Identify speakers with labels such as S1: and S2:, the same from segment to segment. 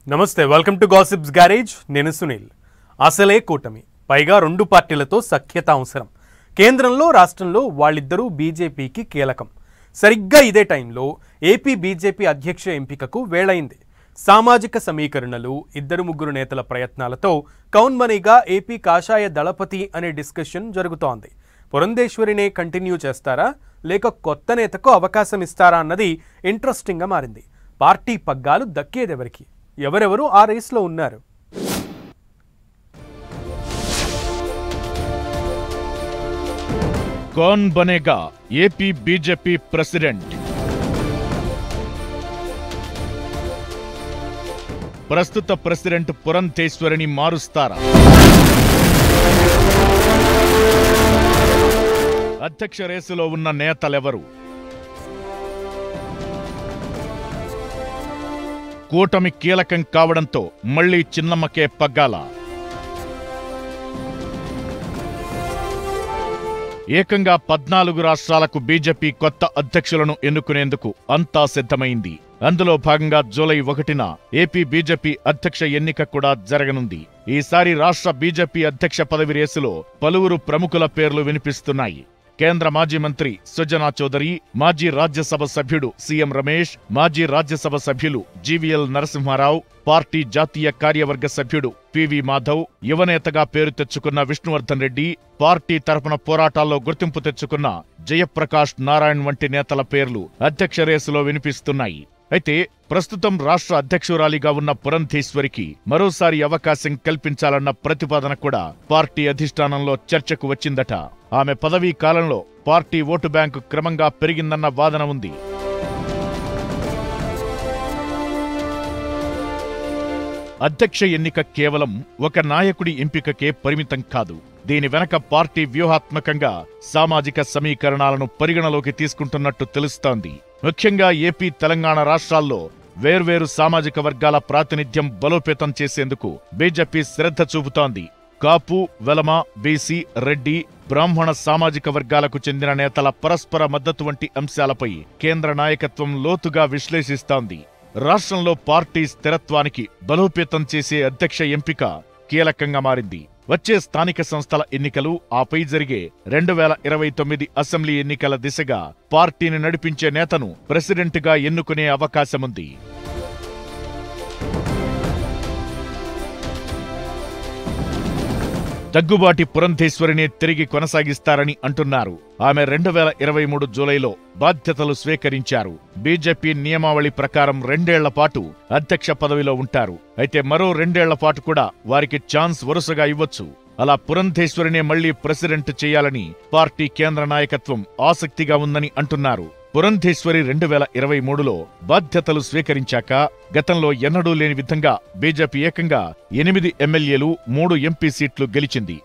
S1: నమస్తే, welcome to gossips garage. నేను సునీల్. అసలే కూటమి, పైగా రెండు పార్టీలతో సఖ్యత అవసరం. కేంద్రంలో రాష్ట్రంలో వాళ్ళిద్దరూ బీజేపీకి కీలకం. సరిగ్గా ఇదే టైంలో ఏపీ బీజేపీ అధ్యక్ష ఎంపికకు వేళైంది. సామాజిక సమీకరణలు, ఇద్దరు ముగ్గురు నేతల ప్రయత్నాలతో కౌన్మనీగా ఏపీ కాషాయ దళపతి అనే డిస్కషన్ జరుగుతోంది. పురంధేశ్వరినే కంటిన్యూ చేస్తారా లేక కొత్త నేతకు అవకాశం ఇస్తారా అన్నది ఇంట్రెస్టింగ్గా మారింది. పార్టీ పగ్గాలు దక్కేదెవరికి? ఎవరెవరు ఆ రేస్లో ఉన్నారు?
S2: కౌన్ బనేగా ఏపీ బీజేపీ ప్రెసిడెంట్? ప్రస్తుత ప్రెసిడెంట్ పురంధేశ్వరిని మారుస్తారా? అధ్యక్ష రేసులో ఉన్న నేతలెవరు? కూటమి కీలకం కావడంతో మళ్లీ చిన్నమ్మకే పగ్గాల. ఏకంగా 14 రాష్ట్రాలకు బీజేపీ కొత్త అధ్యక్షులను ఎన్నుకునేందుకు అంతా సిద్ధమైంది. అందులో భాగంగా జూలై 1న ఏపీ బీజేపీ అధ్యక్ష ఎన్నిక కూడా జరగనుంది. ఈసారి రాష్ట్ర బీజేపీ అధ్యక్ష పదవి రేసులో పలువురు ప్రముఖుల పేర్లు వినిపిస్తున్నాయి. కేంద్ర మాజీ మంత్రి సుజనా చౌదరి, మాజీ రాజ్యసభ సభ్యుడు సీఎం రమేష్, మాజీ రాజ్యసభ సభ్యులు జీవీఎల్ నరసింహారావు, పార్టీ జాతీయ కార్యవర్గ సభ్యుడు పివి మాధవ్, యువనేతగా పేరు తెచ్చుకున్న విష్ణువర్ధన్ రెడ్డి, పార్టీ తరపున పోరాటాల్లో గుర్తింపు తెచ్చుకున్న జయప్రకాష్ నారాయణ్ వంటి నేతల పేర్లు అధ్యక్ష రేసులో వినిపిస్తున్నాయి. అయితే ప్రస్తుతం రాష్ట్ర అధ్యక్షురాలిగా ఉన్న పురంధేశ్వరికి మరోసారి అవకాశం కల్పించాలన్న ప్రతిపాదన కూడా పార్టీ అధిష్టానంలో చర్చకు వచ్చిందట. ఆమె పదవీ కాలంలో పార్టీ ఓటు బ్యాంకు క్రమంగా పెరిగిందన్న వాదన ఉంది. అధ్యక్ష ఎన్నిక కేవలం ఒక నాయకుడి ఎంపికకే పరిమితం కాదు. దీని వెనక పార్టీ వ్యూహాత్మకంగా సామాజిక సమీకరణాలను పరిగణలోకి తీసుకుంటున్నట్టు తెలుస్తోంది. ముఖ్యంగా ఏపీ, తెలంగాణ రాష్ట్రాల్లో వేర్వేరు సామాజిక వర్గాల ప్రాతినిధ్యం బలోపేతం చేసేందుకు బీజేపీ శ్రద్ధ చూపుతోంది. కాపు, వెలమ, బీసీ, రెడ్డి, బ్రాహ్మణ సామాజిక వర్గాలకు చెందిన నేతల పరస్పర మద్దతు వంటి అంశాలపై కేంద్ర నాయకత్వం లోతుగా విశ్లేషిస్తోంది. రాష్ట్రంలో పార్టీ స్థిరత్వానికి బలోపేతం చేసే అధ్యక్ష ఎంపిక కీలకంగా మారింది. వచ్చే స్థానిక సంస్థల ఎన్నికలు, ఆపై జరిగే 2029 అసెంబ్లీ ఎన్నికల దిశగా పార్టీని నడిపించే నేతను ప్రెసిడెంట్గా ఎన్నుకునే అవకాశముంది. దగ్గుబాటి పురంధేశ్వరినే తిరిగి కొనసాగిస్తారని అంటున్నారు. ఆమె 2023 జూలైలో బాధ్యతలు స్వీకరించారు. బీజేపీ నియమావళి ప్రకారం 2 ఏళ్ల పాటు అధ్యక్ష పదవిలో ఉంటారు. అయితే మరో 2 ఏళ్ల పాటు కూడా వారికి ఛాన్స్ వరుసగా ఇవ్వొచ్చు. అలా పురంధేశ్వరినే మళ్లీ ప్రెసిడెంట్ చేయాలని పార్టీ కేంద్ర నాయకత్వం ఆసక్తిగా ఉందని అంటున్నారు. పురంధేశ్వరి 2023లో బాధ్యతలు స్వీకరించాక గతంలో ఎన్నడూ లేని విధంగా బీజేపీ ఏకంగా 8 ఎమ్మెల్యేలు, 3 ఎంపీ సీట్లు గెలిచింది.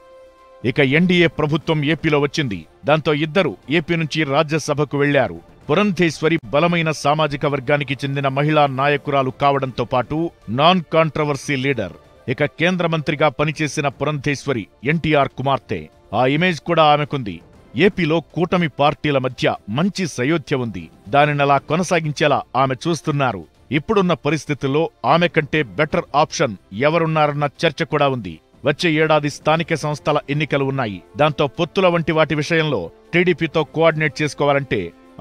S2: ఇక ఎన్డీఏ ప్రభుత్వం ఏపీలో వచ్చింది. దాంతో ఇద్దరు ఏపీ నుంచి రాజ్యసభకు వెళ్లారు. పురంధేశ్వరి బలమైన సామాజిక వర్గానికి చెందిన మహిళా నాయకురాలు కావడంతో పాటు నాన్ కాంట్రవర్సీ లీడర్. ఇక కేంద్ర మంత్రిగా పనిచేసిన పురంధేశ్వరి ఎన్టీఆర్ కుమార్తె. ఆ ఇమేజ్ కూడా ఆమెకుంది. ఏపీలో కూటమి పార్టీల మధ్య మంచి సయోధ్య ఉంది. దానినలా కొనసాగించేలా ఆమె చూస్తున్నారు. ఇప్పుడున్న పరిస్థితుల్లో ఆమె కంటే బెటర్ ఆప్షన్ ఎవరున్నారన్న చర్చ కూడా ఉంది. వచ్చే ఏడాది స్థానిక సంస్థల ఎన్నికలు ఉన్నాయి. దాంతో పొత్తుల వంటి వాటి విషయంలో టీడీపీతో కోఆర్డినేట్ చేసుకోవాలంటే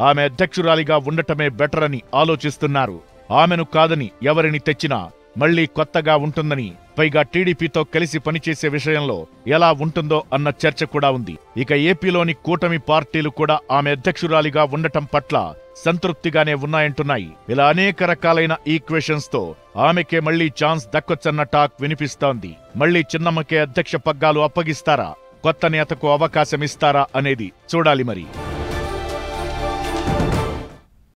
S2: ఆమె అధ్యక్షురాలిగా ఉండటమే బెటర్ అని ఆలోచిస్తున్నారు. ఆమెను కాదని ఎవరిని తెచ్చినా మళ్లీ కొత్తగా ఉంటుందని, పైగా టీడీపీతో కలిసి పనిచేసే విషయంలో ఎలా ఉంటుందో అన్న చర్చ కూడా ఉంది. ఇక ఏపీలోని కూటమి పార్టీలు కూడా ఆమె అధ్యక్షురాలిగా ఉండటం పట్ల సంతృప్తిగానే ఉన్నాయంటున్నాయి. ఇలా అనేక రకాలైన ఈక్వేషన్స్ తో ఆమెకే మళ్లీ ఛాన్స్ దక్కొచ్చన్న టాక్ వినిపిస్తోంది. మళ్లీ చిన్నమ్మకే అధ్యక్ష పగ్గాలు అప్పగిస్తారా, కొత్త నేతకు అవకాశమిస్తారా అనేది చూడాలి మరి.